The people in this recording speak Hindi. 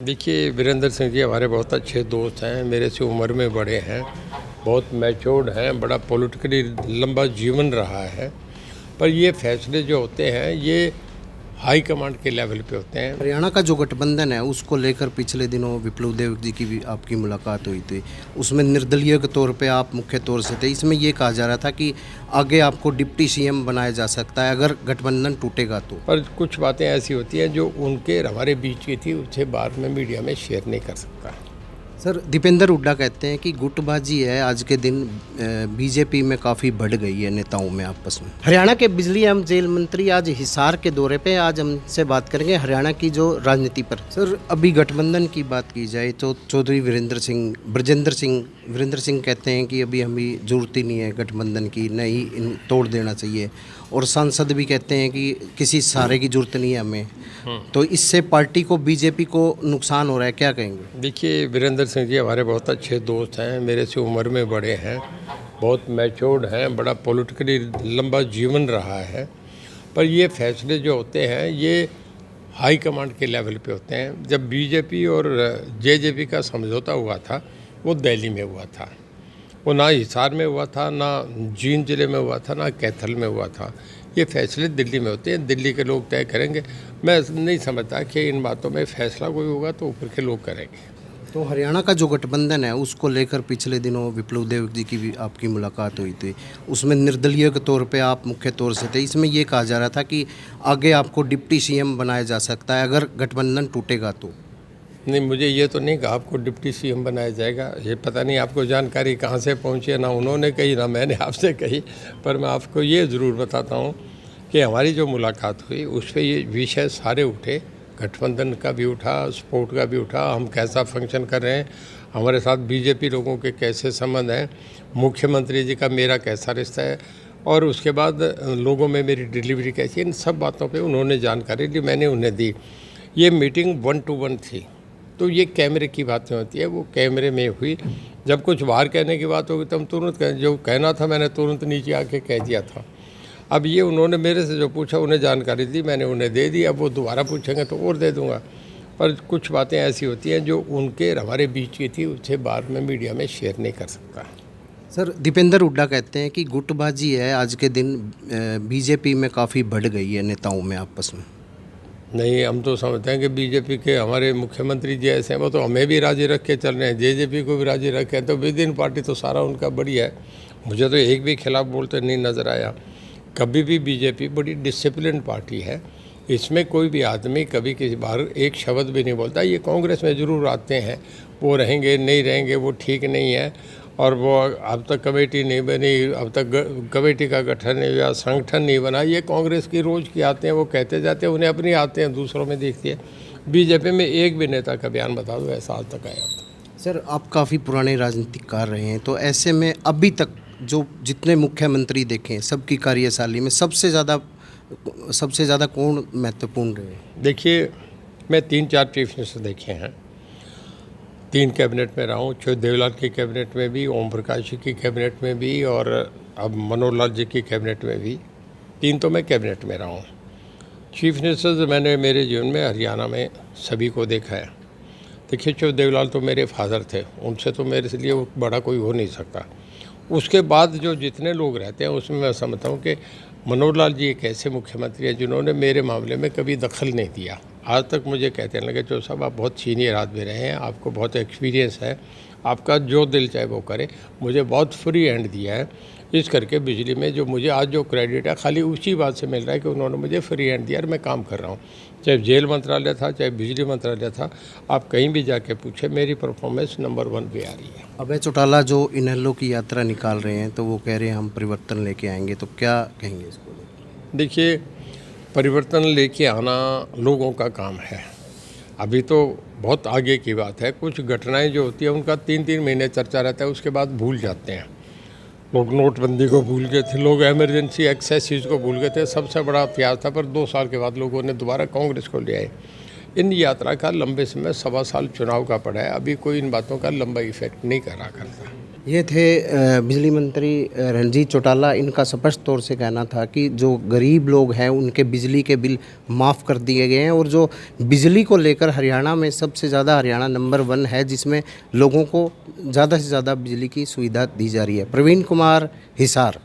देखिए, वीरेंद्र सिंह जी हमारे बहुत अच्छे दोस्त हैं, मेरे से उम्र में बड़े हैं, बहुत मैच्योर्ड हैं, बड़ा पॉलिटिकली लंबा जीवन रहा है। पर ये फैसले जो होते हैं ये हाई कमांड के लेवल पे होते हैं। हरियाणा का जो गठबंधन है उसको लेकर पिछले दिनों विप्लव देव जी की भी आपकी मुलाकात हुई थी। उसमें निर्दलीय के तौर पे आप मुख्य तौर से थे। इसमें ये कहा जा रहा था कि आगे आपको डिप्टी सीएम बनाया जा सकता है अगर गठबंधन टूटेगा तो। पर कुछ बातें ऐसी होती हैं जो उनके और हमारे बीच की थी, उसे बाद में मीडिया में शेयर नहीं कर सकता। सर, दीपेंद्र हुड्डा कहते हैं कि गुटबाजी है आज के दिन बीजेपी में काफ़ी बढ़ गई है नेताओं में आपस में। हरियाणा के बिजली एवं जेल मंत्री आज हिसार के दौरे पे, आज हमसे बात करेंगे हरियाणा की जो राजनीति पर। सर, अभी गठबंधन की बात की जाए तो चौधरी वीरेंद्र सिंह कहते हैं कि अभी हमें ज़रूरत ही नहीं है गठबंधन की, नहीं तोड़ देना चाहिए। और सांसद भी कहते हैं कि किसी सहारे की ज़रूरत नहीं है हमें। तो इससे पार्टी को, बीजेपी को नुकसान हो रहा है, क्या कहेंगे? देखिए, वीरेंद्र सिंह जी हमारे बहुत अच्छे दोस्त हैं, मेरे से उम्र में बड़े हैं, बहुत मैच्योर्ड हैं, बड़ा पॉलिटिकली लंबा जीवन रहा है। पर ये फैसले जो होते हैं ये हाई कमांड के लेवल पे होते हैं। जब बीजेपी और जेजेपी का समझौता हुआ था वो दिल्ली में हुआ था, वो ना हिसार में हुआ था, ना जींद जिले में हुआ था, ना कैथल में हुआ था। ये फैसले दिल्ली में होते हैं, दिल्ली के लोग तय करेंगे। मैं नहीं समझता कि इन बातों में फैसला कोई होगा तो ऊपर के लोग करेंगे। तो हरियाणा का जो गठबंधन है उसको लेकर पिछले दिनों विप्लव देव जी की भी आपकी मुलाकात हुई थी। उसमें निर्दलीय के तौर पे आप मुख्य तौर से थे। इसमें ये कहा जा रहा था कि आगे आपको डिप्टी सीएम बनाया जा सकता है अगर गठबंधन टूटेगा तो। नहीं, मुझे ये तो नहीं कहा आपको डिप्टी सीएम बनाया जाएगा। ये पता नहीं आपको जानकारी कहाँ से पहुँची है, ना उन्होंने कही ना मैंने आपसे कही। पर मैं आपको ये ज़रूर बताता हूँ कि हमारी जो मुलाकात हुई उस पर ये विषय सारे उठे। गठबंधन का भी उठा, स्पोर्ट का भी उठा, हम कैसा फंक्शन कर रहे हैं, हमारे साथ बीजेपी लोगों के कैसे संबंध हैं, मुख्यमंत्री जी का मेरा कैसा रिश्ता है, और उसके बाद लोगों में मेरी डिलीवरी कैसी है। इन सब बातों पे उन्होंने जानकारी दी, मैंने उन्हें दी। ये मीटिंग 1 to 1 थी, तो ये कैमरे की बातें होती है, वो कैमरे में हुई। जब कुछ बाहर कहने की बात होगी तो हम तुरंत जो कहना था मैंने तुरंत नीचे आके कह दिया था। अब ये उन्होंने मेरे से जो पूछा, उन्हें जानकारी दी, मैंने उन्हें दे दी। अब वो दोबारा पूछेंगे तो और दे दूंगा। पर कुछ बातें ऐसी होती हैं जो उनके और हमारे बीच की थी, उसे बाद में मीडिया में शेयर नहीं कर सकता। सर, दीपेंद्र हुड्डा कहते हैं कि गुटबाजी है आज के दिन बीजेपी में काफ़ी बढ़ गई है नेताओं में आपस में। नहीं, हम तो समझते हैं कि बीजेपी के हमारे मुख्यमंत्री जी ऐसे हैं, वो तो हमें भी राजी रख के चल रहे हैं, जेजेपी को भी राजी रखे हैं, तो विद इन पार्टी तो सारा उनका बढ़िया है। मुझे तो एक भी खिलाफ बोलते नहीं नज़र आया। कभी भी बीजेपी बड़ी डिसिप्लिन पार्टी है, इसमें कोई भी आदमी कभी किसी बार एक शब्द भी नहीं बोलता। ये कांग्रेस में ज़रूर आते हैं, वो रहेंगे नहीं रहेंगे वो ठीक नहीं है, और वो अब तक कमेटी नहीं बनी, अब तक कमेटी का गठन नहीं हुआ, संगठन नहीं बना। ये कांग्रेस की रोज़ की आते हैं, वो कहते जाते हैं, उन्हें अपनी आते हैं दूसरों में दिखती है। बीजेपी में एक भी नेता का बयान बता दो ऐसा आज तक आया होता। सर, आप काफ़ी पुराने राजनीतिकार रहे हैं, तो ऐसे में अभी तक जो जितने मुख्यमंत्री देखें सबकी कार्यशैली में सबसे ज़्यादा कौन महत्वपूर्ण रहे? देखिए, मैं 3-4 चीफ मिनिस्टर देखे हैं, 3 कैबिनेट में रहा हूँ। देवलाल की कैबिनेट में भी, ओम प्रकाश जी की कैबिनेट में भी, और अब मनोहर लाल जी की कैबिनेट में भी। 3 तो मैं कैबिनेट में रहा हूँ। चीफ मिनिस्टर्स मैंने मेरे जीवन में हरियाणा में सभी को देखा है। देखिए, देवलाल तो मेरे फादर थे, उनसे तो मेरे लिए वो बड़ा कोई हो नहीं सकता। उसके बाद जो जितने लोग रहते हैं उसमें मैं समझता हूँ कि मनोहर लाल जी एक ऐसे मुख्यमंत्री हैं जिन्होंने मेरे मामले में कभी दखल नहीं दिया। आज तक मुझे कहते हैं लगे, चो साहब आप बहुत सीनियर आदमी रहे हैं, आपको बहुत एक्सपीरियंस है, आपका जो दिल चाहे वो करे। मुझे बहुत फ्री हैंड दिया है। इस करके बिजली में जो मुझे आज जो क्रेडिट है खाली उसी बात से मिल रहा है कि उन्होंने मुझे फ्री हैंड दिया और मैं काम कर रहा हूँ। चाहे जेल मंत्रालय था, चाहे बिजली मंत्रालय था, आप कहीं भी जाके पूछे, मेरी परफॉर्मेंस नंबर 1 पे आ रही है। अभय चौटाला जो इनेलो की यात्रा निकाल रहे हैं तो वो कह रहे हैं हम परिवर्तन लेके आएंगे, तो क्या कहेंगे इसको? देखिए, परिवर्तन लेके आना लोगों का काम है, अभी तो बहुत आगे की बात है। कुछ घटनाएं जो होती हैं उनका 3-3 महीने चर्चा रहता है, उसके बाद भूल जाते हैं। लोग नोटबंदी को भूल गए थे, लोग इमरजेंसी एक्सेस को भूल गए थे, सबसे बड़ा इतिहास था। पर 2 साल के बाद लोगों ने दोबारा कांग्रेस को ले आए। इन यात्रा का लंबे समय 1.25 साल चुनाव का पड़ा है, अभी कोई इन बातों का लंबा इफेक्ट नहीं करा करता। ये थे बिजली मंत्री रणजीत चौटाला। इनका स्पष्ट तौर से कहना था कि जो गरीब लोग हैं उनके बिजली के बिल माफ़ कर दिए गए हैं, और जो बिजली को लेकर हरियाणा में सबसे ज़्यादा हरियाणा नंबर 1 है, जिसमें लोगों को ज़्यादा से ज़्यादा बिजली की सुविधा दी जा रही है। प्रवीण कुमार, हिसार।